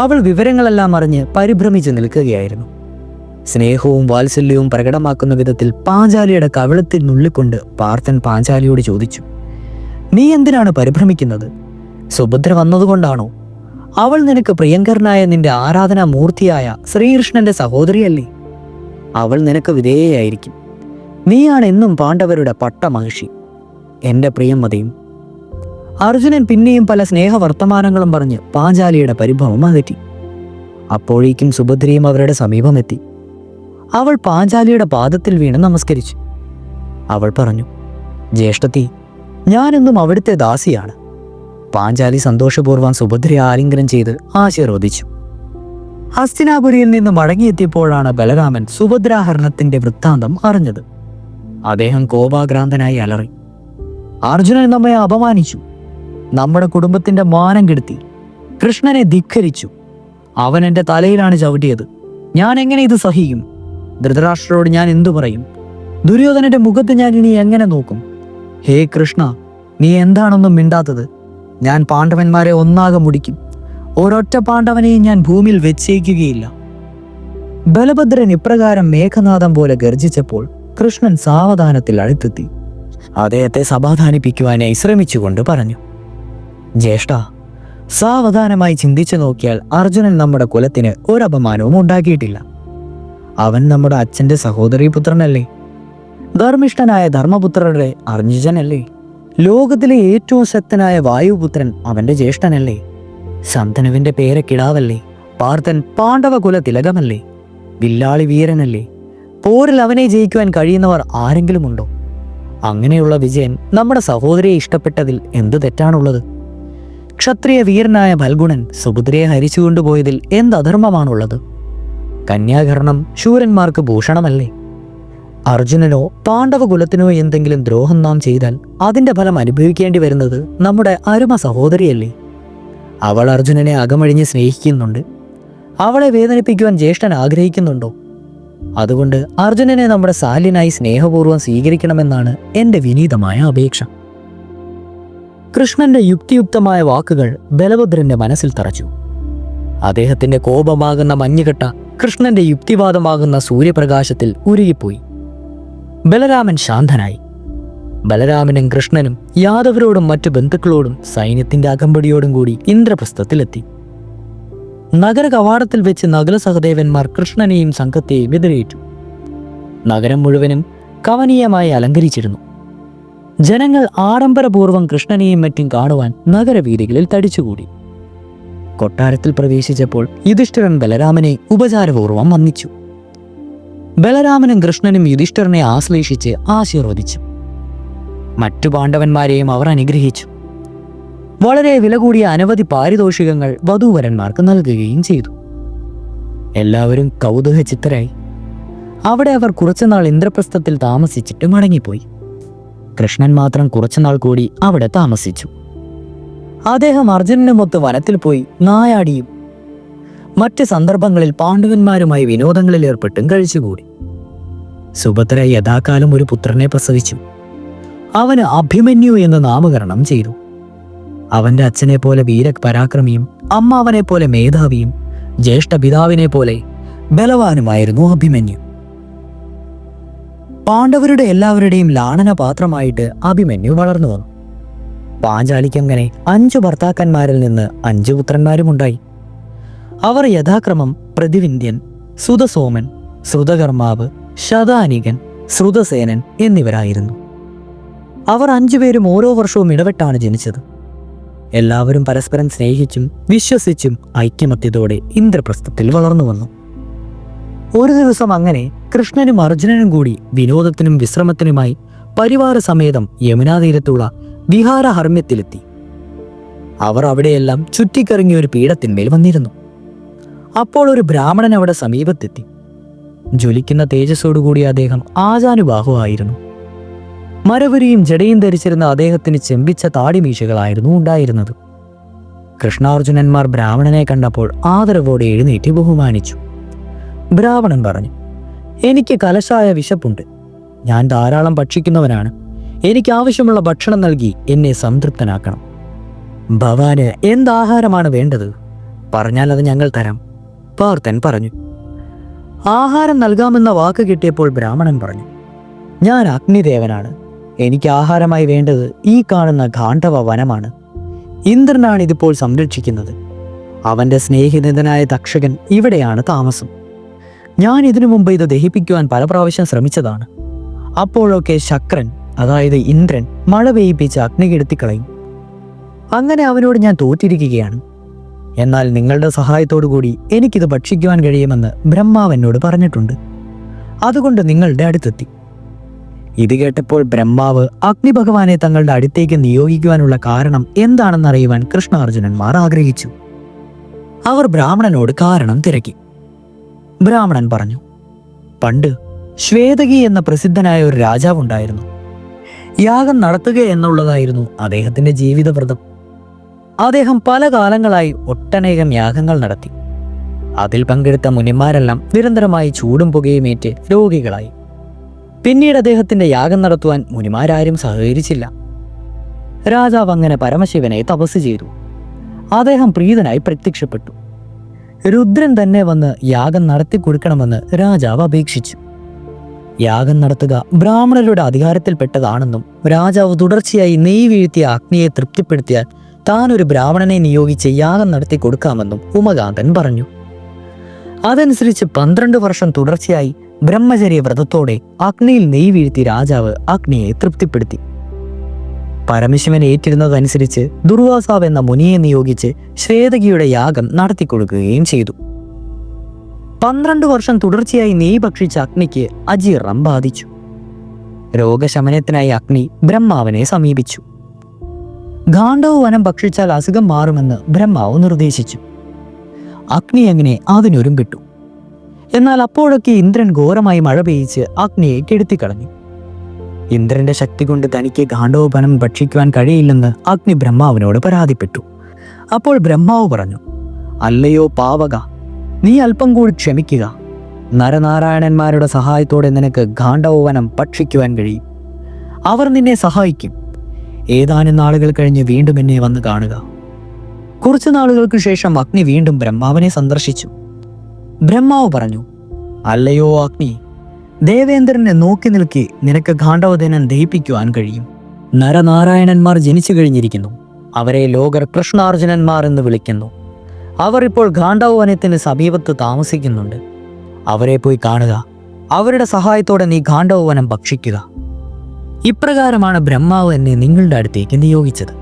അവൾ വിവരങ്ങളെല്ലാം അറിഞ്ഞ് പരിഭ്രമിച്ച് നിൽക്കുകയായിരുന്നു. സ്നേഹവും വാത്സല്യവും പ്രകടമാക്കുന്ന വിധത്തിൽ പാഞ്ചാലിയുടെ കവിളത്തിൽ നുള്ളിക്കൊണ്ട് പാർത്ഥൻ പാഞ്ചാലിയോട് ചോദിച്ചു, നീ എന്തിനാണ് പരിഭ്രമിക്കുന്നത്? സുഭദ്ര വന്നതുകൊണ്ടാണോ? അവൾ നിനക്ക് പ്രിയങ്കരനായ നിന്റെ ആരാധനാ മൂർത്തിയായ ശ്രീകൃഷ്ണന്റെ സഹോദരിയല്ലേ? അവൾ നിനക്ക് വിധേയയായിരിക്കും. നീയാണ് എന്നും പാണ്ഡവരുടെ പട്ടമഹിഷി, എന്റെ പ്രിയമതയും. അർജുനൻ പിന്നെയും പല സ്നേഹവർത്തമാനങ്ങളും പറഞ്ഞ് പാഞ്ചാലിയുടെ പരിഭവം അകറ്റി. അപ്പോഴേക്കും സുഭദ്രയും അവരുടെ സമീപമെത്തി. അവൾ പാഞ്ചാലിയുടെ പാദത്തിൽ വീണ് നമസ്കരിച്ചു. അവൾ പറഞ്ഞു, ജ്യേഷ്ഠത്തി, ഞാനെന്നും അവിടുത്തെ ദാസിയാണ്. പാഞ്ചാലി സന്തോഷപൂർവ്വം സുഭദ്രയെ ആലിംഗനം ചെയ്ത് ആശീർവദിച്ചു. ഹസ്തിനാപുരിയിൽ നിന്ന് മടങ്ങിയെത്തിയപ്പോഴാണ് ബലരാമൻ സുഭദ്രാഹരണത്തിന്റെ വൃത്താന്തം അറിഞ്ഞത്. അദ്ദേഹം കോപാക്രാന്തനായി അലറി, അർജുനൻ നമ്മെ അപമാനിച്ചു, നമ്മുടെ കുടുംബത്തിന്റെ മാനം കെടുത്തി, കൃഷ്ണനെ ധിക്കരിച്ചു. അവൻ എൻ്റെ തലയിലാണ് ചവിട്ടിയത്. ഞാൻ എങ്ങനെ ഇത് സഹിക്കും? ധൃതരാഷ്ട്രരോട് ഞാൻ എന്തു പറയും? ദുര്യോധനന്റെ മുഖത്ത് ഞാൻ ഇനി എങ്ങനെ നോക്കും? ഹേ കൃഷ്ണ, നീ എന്താണൊന്നും മിണ്ടാത്തത്? ഞാൻ പാണ്ഡവന്മാരെ ഒന്നാകെ മുടിക്കും. ഒരൊറ്റ പാണ്ഡവനെയും ഞാൻ ഭൂമിയിൽ വെച്ചേക്കുകയില്ല. ബലഭദ്രൻ ഇപ്രകാരം മേഘനാഥം പോലെ ഗർജിച്ചപ്പോൾ കൃഷ്ണൻ സാവധാനത്തിൽ അടുത്തെത്തി. അദ്ദേഹത്തെ സമാധാനിപ്പിക്കുവാനായി ശ്രമിച്ചുകൊണ്ട് പറഞ്ഞു, ജ്യേഷ്ഠ, സാവധാനമായി ചിന്തിച്ചു നോക്കിയാൽ അർജുനൻ നമ്മുടെ കുലത്തിന് ഒരപമാനവും ഉണ്ടാക്കിയിട്ടില്ല. അവൻ നമ്മുടെ അച്ഛന്റെ സഹോദരീപുത്രനല്ലേ? ധർമ്മിഷ്ഠനായ ധർമ്മപുത്രരുടെ അനുജനല്ലേ? ലോകത്തിലെ ഏറ്റവും ശക്തനായ വായുപുത്രൻ അവന്റെ ജ്യേഷ്ഠനല്ലേ? ശന്തനുവിന്റെ പേരക്കിടാവല്ലേ? പാർത്ഥൻ പാണ്ഡവ കുല തിലകമല്ലേ? വില്ലാളി വീരനല്ലേ? പോരിൽ അവനെ ജയിക്കുവാൻ കഴിയുന്നവർ ആരെങ്കിലും ഉണ്ടോ? അങ്ങനെയുള്ള വിജയൻ നമ്മുടെ സഹോദരിയെ ഇഷ്ടപ്പെട്ടതിൽ എന്ത് തെറ്റാണുള്ളത്? ക്ഷത്രിയ വീരനായ ഫൽഗുണൻ സുഭദ്രയെ ഹരിച്ചുകൊണ്ടുപോയതിൽ എന്ത് അധർമ്മമാണുള്ളത്? കന്യാകരണം ശൂരന്മാർക്ക് ഭൂഷണമല്ലേ? അർജുനനോ പാണ്ഡവകുലത്തിനോ എന്തെങ്കിലും ദ്രോഹം നാം ചെയ്താൽ അതിന്റെ ഫലം അനുഭവിക്കേണ്ടി വരുന്നത് നമ്മുടെ അരുമ സഹോദരിയല്ലേ? അവൾ അർജുനനെ അകമഴിഞ്ഞ് സ്നേഹിക്കുന്നുണ്ട്. അവളെ വേദനിപ്പിക്കുവാൻ ജ്യേഷ്ഠൻ ആഗ്രഹിക്കുന്നുണ്ടോ? അതുകൊണ്ട് അർജുനനെ നമ്മുടെ സാല്യനായി സ്നേഹപൂർവ്വം സ്വീകരിക്കണമെന്നാണ് എൻ്റെ വിനീതമായ അപേക്ഷ. കൃഷ്ണന്റെ യുക്തിയുക്തമായ വാക്കുകൾ ബലഭദ്രന്റെ മനസ്സിൽ തറച്ചു. അദ്ദേഹത്തിന്റെ കോപമാകുന്ന മഞ്ഞുകെട്ട കൃഷ്ണന്റെ യുക്തിവാദമാകുന്ന സൂര്യപ്രകാശത്തിൽ ഉരുകിപ്പോയി. ബലരാമൻ ശാന്തനായി. ബലരാമനും കൃഷ്ണനും യാദവരോടും മറ്റു ബന്ധുക്കളോടും സൈന്യത്തിന്റെ അകമ്പടിയോടും കൂടി ഇന്ദ്രപ്രസ്ഥത്തിലെത്തി. നഗര കവാടത്തിൽ വെച്ച് നകുല സഹദേവന്മാർ കൃഷ്ണനെയും സംഘത്തെയും എതിരേറ്റു. നഗരം മുഴുവനും കവനീയമായി അലങ്കരിച്ചിരുന്നു. ജനങ്ങൾ ആഡംബരപൂർവ്വം കൃഷ്ണനെയും മറ്റും കാണുവാൻ നഗരവീഥികളിൽ തടിച്ചുകൂടി. കൊട്ടാരത്തിൽ പ്രവേശിച്ചപ്പോൾ യുധിഷ്ഠിരൻ ബലരാമനെ ഉപചാരപൂർവ്വം വന്ദിച്ചു. ബലരാമനും കൃഷ്ണനും യുധിഷ്ഠിരനെ ആശ്ലേഷിച്ച് ആശീർവദിച്ചു. മറ്റു പാണ്ഡവന്മാരെയും അവർ അനുഗ്രഹിച്ചു. വളരെ വില കൂടിയ അനവധി പാരിതോഷികങ്ങൾ വധൂവരന്മാർക്ക് നൽകുകയും ചെയ്തു. എല്ലാവരും കൗതുകചിത്തരായി. അവിടെ അവർ കുറച്ചുനാൾ ഇന്ദ്രപ്രസ്ഥത്തിൽ താമസിച്ചിട്ട് മടങ്ങിപ്പോയി. കൃഷ്ണൻ മാത്രം കുറച്ചുനാൾ കൂടി അവിടെ താമസിച്ചു. അദ്ദേഹം അർജുനനുമൊത്ത് വനത്തിൽ പോയി നായാടിയും മറ്റ് സന്ദർഭങ്ങളിൽ പാണ്ഡവന്മാരുമായി വിനോദങ്ങളിൽ ഏർപ്പെട്ടും കഴിച്ചുകൂടി. സുഭദ്ര യഥാകാലം ഒരു പുത്രനെ പ്രസവിച്ചു. അവന് അഭിമന്യു എന്ന് നാമകരണം ചെയ്തു. അവന്റെ അച്ഛനെ പോലെ വീരപരാക്രമിയും അമ്മാവനെ പോലെ മേധാവിയും ജ്യേഷ്ഠ പിതാവിനെ പോലെ ബലവാനുമായിരുന്നു അഭിമന്യു. പാണ്ഡവരുടെ എല്ലാവരുടെയും ലാളനപാത്രമായിട്ട് അഭിമന്യു വളർന്നു വന്നു. പാഞ്ചാലിക്കങ്ങനെ 5 ഭർത്താക്കന്മാരിൽ നിന്ന് 5 പുത്രന്മാരുമുണ്ടായി. അവർ യഥാക്രമം പ്രതിവിന്ധ്യൻ, സുതസോമൻ, ശ്രുതകർമാവ്, ശതാനികൻ, ശ്രുതസേനൻ എന്നിവരായിരുന്നു. അവർ 5 പേരും ഓരോ വർഷവും ഇടവിട്ടാണ് ജനിച്ചത്. എല്ലാവരും പരസ്പരം സ്നേഹിച്ചും വിശ്വസിച്ചും ഐക്യമത്യത്തോടെ ഇന്ദ്രപ്രസ്ഥത്തിൽ വളർന്നു വന്നു. ഒരു ദിവസം അങ്ങനെ കൃഷ്ണനും അർജുനനും കൂടി വിനോദത്തിനും വിശ്രമത്തിനുമായി പരിവാര സമേതം യമുനാതീരത്തുള്ള വിഹാരഹർമ്മ്യത്തിലെത്തി. അവർ അവിടെയെല്ലാം ചുറ്റിക്കറങ്ങിയ ഒരു പീഠത്തിന്മേൽ വന്നിരുന്നു. അപ്പോൾ ഒരു ബ്രാഹ്മണൻ അവിടെ സമീപത്തെത്തി. ജ്വലിക്കുന്ന തേജസ്സോടുകൂടിയ അദ്ദേഹം ആജാനുബാഹുവായിരുന്നു. മരവുരിയും ജടയും ധരിച്ചിരുന്ന അദ്ദേഹത്തിന് ചെമ്പിച്ച താടിമീശകളായിരുന്നു ഉണ്ടായിരുന്നത്. കൃഷ്ണാർജുനന്മാർ ബ്രാഹ്മണനെ കണ്ടപ്പോൾ ആദരവോടെ എഴുന്നേറ്റ് ബഹുമാനിച്ചു. ബ്രാഹ്മണൻ പറഞ്ഞു, എനിക്ക് കലശായ വിശപ്പുണ്ട്. ഞാൻ ധാരാളം ഭക്ഷിക്കുന്നവനാണ്. എനിക്ക് ആവശ്യമുള്ള ഭക്ഷണം നൽകി എന്നെ സംതൃപ്തനാക്കണം. ഭവാന് എന്താഹാരമാണ് വേണ്ടത്? പറഞ്ഞാൽ അത് ഞങ്ങൾ തരാം. പാർത്ഥൻ പറഞ്ഞു. ആഹാരം നൽകാമെന്ന വാക്ക് കിട്ടിയപ്പോൾ ബ്രാഹ്മണൻ പറഞ്ഞു, ഞാൻ അഗ്നിദേവനാണ്. എനിക്ക് ആഹാരമായി വേണ്ടത് ഈ കാണുന്ന ഗാണ്ഡവ വനമാണ്. ഇന്ദ്രനാണ് ഇതിപ്പോൾ സംരക്ഷിക്കുന്നത്. അവന്റെ സ്നേഹിതനായ തക്ഷകൻ ഇവിടെയാണ് താമസം. ഞാൻ ഇതിനു മുമ്പ് ഇത് ദഹിപ്പിക്കുവാൻ പല പ്രാവശ്യം ശ്രമിച്ചതാണ്. അപ്പോഴൊക്കെ ശക്രൻ, അതായത് ഇന്ദ്രൻ, മഴ പെയ്യിപ്പിച്ച് അഗ്നി കെടുത്തിക്കളയും. അങ്ങനെ അവനോട് ഞാൻ തോറ്റിരിക്കുകയാണ്. എന്നാൽ നിങ്ങളുടെ സഹായത്തോടു കൂടി എനിക്കിത് ഭക്ഷിക്കുവാൻ കഴിയുമെന്ന് ബ്രഹ്മാവ് എന്നോട് പറഞ്ഞിട്ടുണ്ട്. അതുകൊണ്ട് നിങ്ങളുടെ അടുത്തെത്തി. ഇത് കേട്ടപ്പോൾ ബ്രഹ്മാവ് അഗ്നിഭഗവാനെ തങ്ങളുടെ അടുത്തേക്ക് നിയോഗിക്കുവാനുള്ള കാരണം എന്താണെന്നറിയുവാൻ കൃഷ്ണാർജുനന്മാർ ആഗ്രഹിച്ചു. അവർ ബ്രാഹ്മണനോട് കാരണം തിരക്കി. ബ്രാഹ്മണൻ പറഞ്ഞു, പണ്ട് ശ്വേതകി എന്ന പ്രസിദ്ധനായ ഒരു രാജാവുണ്ടായിരുന്നു. യാഗം നടത്തുക എന്നുള്ളതായിരുന്നു അദ്ദേഹത്തിന്റെ ജീവിതവ്രതം. അദ്ദേഹം പല കാലങ്ങളായി ഒട്ടനേകം യാഗങ്ങൾ നടത്തി. അതിൽ പങ്കെടുത്ത മുനിമാരെല്ലാം നിരന്തരമായി ചൂടും പുകയുമേറ്റ് രോഗികളായി. പിന്നീട് അദ്ദേഹത്തിന്റെ യാഗം നടത്തുവാൻ മുനിമാരാരും സഹകരിച്ചില്ല. രാജാവ് അങ്ങനെ പരമശിവനെ തപസ് ചെയ്തു. അദ്ദേഹം പ്രീതനായി പ്രത്യക്ഷപ്പെട്ടു. രുദ്രൻ തന്നെ വന്ന് യാഗം നടത്തി കൊടുക്കണമെന്ന് രാജാവ് അപേക്ഷിച്ചു. യാഗം നടത്തുക ബ്രാഹ്മണരുടെ അധികാരത്തിൽപ്പെട്ടതാണെന്നും രാജാവ് തുടർച്ചയായി നെയ് വീഴ്ത്തിയ അഗ്നിയെ തൃപ്തിപ്പെടുത്തിയാൽ താൻ ഒരു ബ്രാഹ്മണനെ നിയോഗിച്ച് യാഗം നടത്തി കൊടുക്കാമെന്നും ഉമകാന്തൻ പറഞ്ഞു. അതനുസരിച്ച് 12 വർഷം തുടർച്ചയായി ബ്രഹ്മചര്യ വ്രതത്തോടെ അഗ്നിയിൽ നെയ് വീഴ്ത്തി രാജാവ് അഗ്നിയെ തൃപ്തിപ്പെടുത്തി. പരമശിവൻ ഏറ്റിരുന്നതനുസരിച്ച് ദുർവാസാവ് എന്ന മുനിയെ നിയോഗിച്ച് ശ്വേതകിയുടെ യാഗം നടത്തിക്കൊടുക്കുകയും ചെയ്തു. 12 വർഷം തുടർച്ചയായി നെയ് ഭക്ഷിച്ച അഗ്നിക്ക് അജീർണം ബാധിച്ചു. രോഗശമനത്തിനായി അഗ്നി ബ്രഹ്മാവിനെ സമീപിച്ചു. ഗാണ്ഡവ വനം ഭക്ഷിച്ചാൽ അസുഖം മാറുമെന്ന് ബ്രഹ്മാവ് നിർദ്ദേശിച്ചു. അഗ്നി അങ്ങനെ അതിനൊരുമ്പിട്ടു. എന്നാൽ അപ്പോഴൊക്കെ ഇന്ദ്രൻ ഘോരമായി മഴ പെയ്യിച്ച് അഗ്നിയെ കെടുത്തിക്കളഞ്ഞു. ഇന്ദ്രന്റെ ശക്തി കൊണ്ട് തനിക്ക് ഗാണ്ഡവ വനം ഭക്ഷിക്കുവാൻ കഴിയില്ലെന്ന് അഗ്നി ബ്രഹ്മാവിനോട് പരാതിപ്പെട്ടു. അപ്പോൾ ബ്രഹ്മാവ് പറഞ്ഞു, അല്ലയോ പാവക, നീ അല്പം കൂടി ക്ഷമിക്കുക. നരനാരായണന്മാരുടെ സഹായത്തോടെ നിനക്ക് ഗാണ്ഡവ വനം ഭക്ഷിക്കുവാൻ കഴിയും. അവർ നിന്നെ സഹായിക്കും. ഏതാനും നാളുകൾ കഴിഞ്ഞ് വീണ്ടും എന്നെ വന്ന് കാണുക. കുറച്ചു നാളുകൾക്ക് ശേഷം അഗ്നി വീണ്ടും ബ്രഹ്മാവിനെ സന്ദർശിച്ചു. ബ്രഹ്മാവ് പറഞ്ഞു, അല്ലയോ അഗ്നി, ദേവേന്ദ്രനെ നോക്കി നിൽക്കി നിനക്ക് ഗാണ്ഡവദനം ദഹിപ്പിക്കുവാൻ കഴിയും. നരനാരായണന്മാർ ജനിച്ചു കഴിഞ്ഞിരിക്കുന്നു. അവരെ ലോകർ കൃഷ്ണാർജുനന്മാർ എന്ന് വിളിക്കുന്നു. അവർ ഇപ്പോൾ ഗാണ്ഡവ വനത്തിന് സമീപത്ത് താമസിക്കുന്നുണ്ട്. അവരെ പോയി കാണുക. അവരുടെ സഹായത്തോടെ നീ ഗാണ്ഡവ വനം ഭക്ഷിക്കുക. ഇപ്രകാരമാണ് ബ്രഹ്മാവ് എന്നെ നിങ്ങളുടെ അടുത്തേക്ക് നിയോഗിച്ചത്.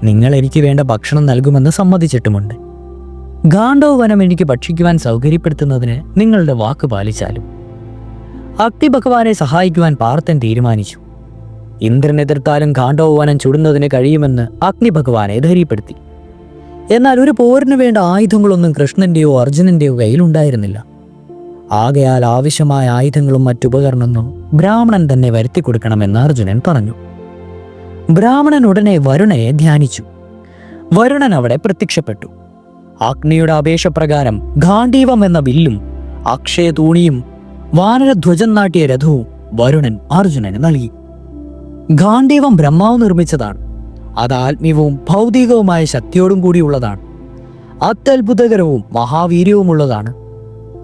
നിങ്ങൾ എനിക്ക് വേണ്ട ഭക്ഷണം നൽകുമെന്ന് സമ്മതിച്ചിട്ടുമുണ്ട്. ഗാണ്ഡവ വനം എനിക്ക് ഭക്ഷിക്കുവാൻ സൗകര്യപ്പെടുത്തുന്നതിന് നിങ്ങളുടെ വാക്ക് പാലിച്ചാലും. അഗ്നി ഭഗവാനെ സഹായിക്കുവാൻ പാർത്ഥൻ തീരുമാനിച്ചു. ഇന്ദ്രൻ എതിർത്താലും ഗാണ്ഡവ വനം ചുടുന്നതിന് കഴിയുമെന്ന് അഗ്നി ഭഗവാനെ ധൈര്യപ്പെടുത്തി. എന്നാൽ ഒരു പോരിന് വേണ്ട ആയുധങ്ങളൊന്നും കൃഷ്ണന്റെയോ അർജുനന്റെയോ കയ്യിലുണ്ടായിരുന്നില്ല. ആകയാൽ ആവശ്യമായ ആയുധങ്ങളും മറ്റുപകരണങ്ങളും ബ്രാഹ്മണൻ തന്നെ വരുത്തി കൊടുക്കണമെന്ന് അർജുനൻ പറഞ്ഞു. ബ്രാഹ്മണൻ ഉടനെ വരുണനെ ധ്യാനിച്ചു. വരുണൻ അവിടെ പ്രത്യക്ഷപ്പെട്ടു. അഗ്നിയുടെ അപേക്ഷപ്രകാരം ഗാണ്ഡീവം എന്ന വില്ലും അക്ഷയ തൂണിയും വാനരധ്വജം നാട്ടിയ രഥവും വരുണൻ അർജുനന് നൽകി. ഗാണ്ഡീവം ബ്രഹ്മാവ് നിർമ്മിച്ചതാണ്. അത് ആത്മീയവും ഭൗതികവുമായ ശക്തിയോടും കൂടിയുള്ളതാണ്. അത്യത്ഭുതകരവും മഹാവീര്യവുമുള്ളതാണ്.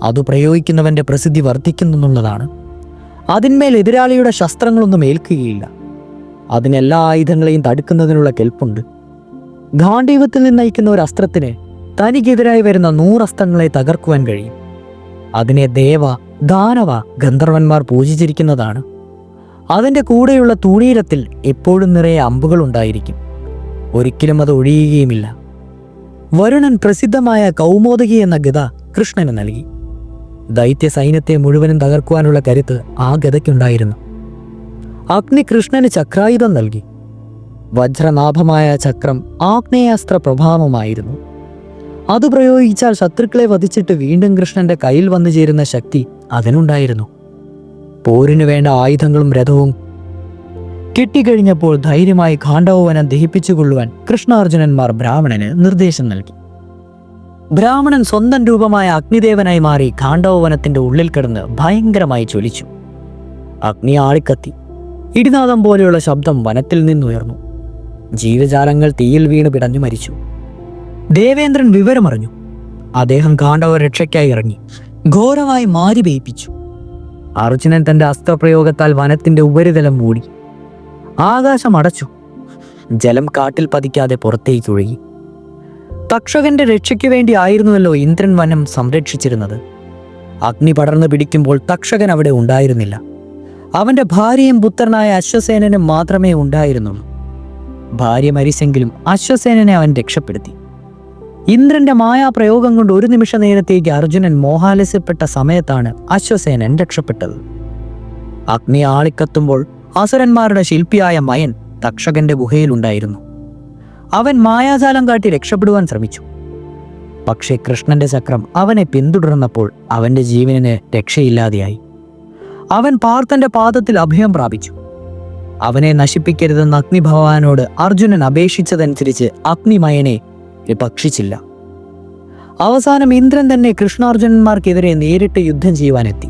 അത് പ്രയോഗിക്കുന്നവന്റെ പ്രസിദ്ധി വർദ്ധിക്കുന്നുള്ളതാണ്. അതിന്മേൽ എതിരാളിയുടെ ശസ്ത്രങ്ങളൊന്നും ഏൽക്കുകയില്ല. അതിനെല്ലാ ആയുധങ്ങളെയും തടുക്കുന്നതിനുള്ള കെൽപ്പുണ്ട്. ഗാണ്ഡീവത്തിൽ നിന്ന് നയിക്കുന്ന ഒരു അസ്ത്രത്തിന് തനിക്കെതിരായി വരുന്ന 100 അസ്ത്രങ്ങളെ തകർക്കുവാൻ കഴിയും. അതിനെ ദേവ, ദാനവ, ഗന്ധർവന്മാർ പൂജിച്ചിരിക്കുന്നതാണ്. അതിൻ്റെ കൂടെയുള്ള തൂണീരത്തിൽ എപ്പോഴും നിറയെ അമ്പുകൾ ഉണ്ടായിരിക്കും. ഒരിക്കലും അത് ഒഴിയുകയുമില്ല. വരുണൻ പ്രസിദ്ധമായ കൗമോദകി എന്ന ഗദ കൃഷ്ണന് നൽകി. ദൈത്യ സൈന്യത്തെ മുഴുവനും തകർക്കുവാനുള്ള കരുത്ത് ആ ഗദയ്ക്കുണ്ടായിരുന്നു. അഗ്നി കൃഷ്ണന് ചക്രായുധം നൽകി. വജ്രനാഭമായ ചക്രം ആഗ്നേയാസ്ത്ര പ്രഭാവമായിരുന്നു. അത് പ്രയോഗിച്ചാൽ ശത്രുക്കളെ വധിച്ചിട്ട് വീണ്ടും കൃഷ്ണന്റെ കയ്യിൽ വന്നു ചേരുന്ന ശക്തി അതിനുണ്ടായിരുന്നു. പോരിനു വേണ്ട ആയുധങ്ങളും രഥവും കിട്ടിക്കഴിഞ്ഞപ്പോൾ ധൈര്യമായി ഖാണ്ഡവവനം ദഹിപ്പിച്ചുകൊള്ളുവാൻ കൃഷ്ണാർജുനന്മാർ ബ്രാഹ്മണന് നിർദ്ദേശം നൽകി. ബ്രാഹ്മണൻ സ്വന്തം രൂപമായ അഗ്നിദേവനായി മാറി ഖാണ്ഡവവനത്തിന്റെ ഉള്ളിൽ കിടന്ന് ഭയങ്കരമായി ജ്വലിച്ചു. അഗ്നി ആളിക്കത്തി. ഇടിനാദം പോലെയുള്ള ശബ്ദം വനത്തിൽ നിന്നുയർന്നു. ജീവജാലങ്ങൾ തീയിൽ വീണ് പിടഞ്ഞു മരിച്ചു. ദേവേന്ദ്രൻ വിവരമറിഞ്ഞു. അദ്ദേഹം ഖാണ്ഡവ രക്ഷയ്ക്കായി ഇറങ്ങി ഘോരമായി മാരി പെയ്പ്പിച്ചു. അർജുനൻ തന്റെ അസ്ത്രപ്രയോഗത്താൽ വനത്തിന്റെ ഉപരിതലം മൂടി. ആകാശം അടച്ചു. ജലം കാട്ടിൽ പതിക്കാതെ പുറത്തേക്ക് ഒഴുകി. തക്ഷകന്റെ രക്ഷയ്ക്കു വേണ്ടി ആയിരുന്നുവല്ലോ ഇന്ദ്രൻ വനം സംരക്ഷിച്ചിരുന്നത്. അഗ്നി പടർന്നു പിടിക്കുമ്പോൾ തക്ഷകൻ അവിടെ ഉണ്ടായിരുന്നില്ല. അവന്റെ ഭാര്യയും പുത്രനായ അശ്വസേനനും മാത്രമേ ഉണ്ടായിരുന്നുള്ളൂ. ഭാര്യ മരിച്ചെങ്കിലും അശ്വസേനനെ അവൻ രക്ഷപ്പെടുത്തി. ഇന്ദ്രന്റെ മായാപ്രയോഗം കൊണ്ട് ഒരു നിമിഷ നേരത്തേക്ക് അർജുനൻ മോഹാലസ്യപ്പെട്ട സമയത്താണ് അശ്വസേനൻ രക്ഷപ്പെട്ടത്. അഗ്നി ആളിക്കത്തുമ്പോൾ അസുരന്മാരുടെ ശില്പിയായ മയൻ തക്ഷകന്റെ ഗുഹയിലുണ്ടായിരുന്നു. അവൻ മായാജാലം കാട്ടി രക്ഷപ്പെടുവാൻ ശ്രമിച്ചു. പക്ഷേ കൃഷ്ണന്റെ ചക്രം അവനെ പിന്തുടർന്നപ്പോൾ അവന്റെ ജീവനിന് രക്ഷയില്ലാതെയായി. അവൻ പാർത്ഥന്റെ പാദത്തിൽ അഭയം പ്രാപിച്ചു. അവനെ നശിപ്പിക്കരുതെന്ന് അഗ്നിഭഗവാനോട് അർജുനൻ അപേക്ഷിച്ചതനുസരിച്ച് അഗ്നിമയനെ ഭക്ഷിച്ചില്ല. അവസാനം ഇന്ദ്രൻ തന്നെ കൃഷ്ണാർജുനന്മാർക്കെതിരെ നേരിട്ട് യുദ്ധം ചെയ്യുവാനെത്തി.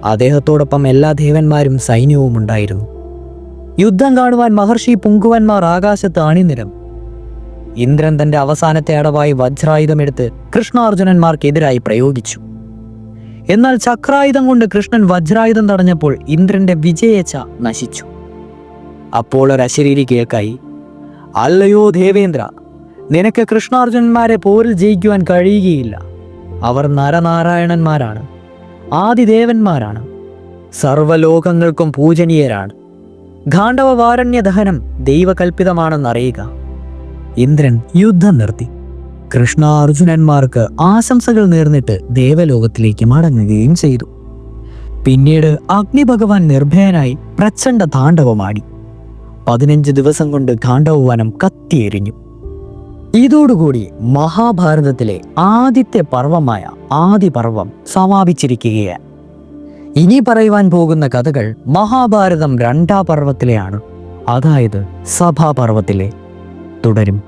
അദ്ദേഹത്തോടൊപ്പം എല്ലാ ദേവന്മാരും സൈന്യവും ഉണ്ടായിരുന്നു. യുദ്ധം കാണുവാൻ മഹർഷി പുങ്കുവന്മാർ ആകാശത്ത് അണിനിരം. ഇന്ദ്രൻ തന്റെ അവസാനത്തെ അടവായി വജ്രായുധമെടുത്ത് കൃഷ്ണാർജുനന്മാർക്കെതിരായി പ്രയോഗിച്ചു. എന്നാൽ ചക്രായുധം കൊണ്ട് കൃഷ്ണൻ വജ്രായുധം തടഞ്ഞപ്പോൾ ഇന്ദ്രന്റെ വിജയേച്ഛ നശിച്ചു. അപ്പോൾ ഒരു അശരീരി കേൾക്കായി, അല്ലയോ ദേവേന്ദ്ര, നിനക്ക് കൃഷ്ണാർജുനന്മാരെ പോരിൽ ജയിക്കുവാൻ കഴിയുകയില്ല. അവർ നരനാരായണന്മാരാണ്, ആദിദേവന്മാരാണ്, സർവ്വലോകങ്ങൾക്കും പൂജനീയരാണ്. ഖാണ്ഡവ വാരണ്യ ദഹനം ദൈവകൽപ്പിതമാണെന്നറിയുക. ഇന്ദ്രൻ യുദ്ധം നിർത്തി. കൃഷ്ണാർജുനന്മാർക്ക് ആശംസകൾ നേർന്നിട്ട് ദേവലോകത്തിലേക്ക് മടങ്ങുകയും ചെയ്തു. പിന്നീട് അഗ്നിഭഗവാൻ നിർഭയനായി പ്രചണ്ഡ താണ്ഡവമാടി. 15 ദിവസം കൊണ്ട് ഖാണ്ഡവവനം കത്തിയെരിഞ്ഞു. ഇതോടുകൂടി മഹാഭാരതത്തിലെ ആദ്യത്തെ പർവമായ ആദിപർവം സമാപിച്ചിരിക്കുകയാണ്. ഇനി പറയുവാൻ പോകുന്ന കഥകൾ മഹാഭാരതം 2ാം പർവത്തിലെയാണ്, അതായത് സഭാപർവത്തിലെ. തുടരും.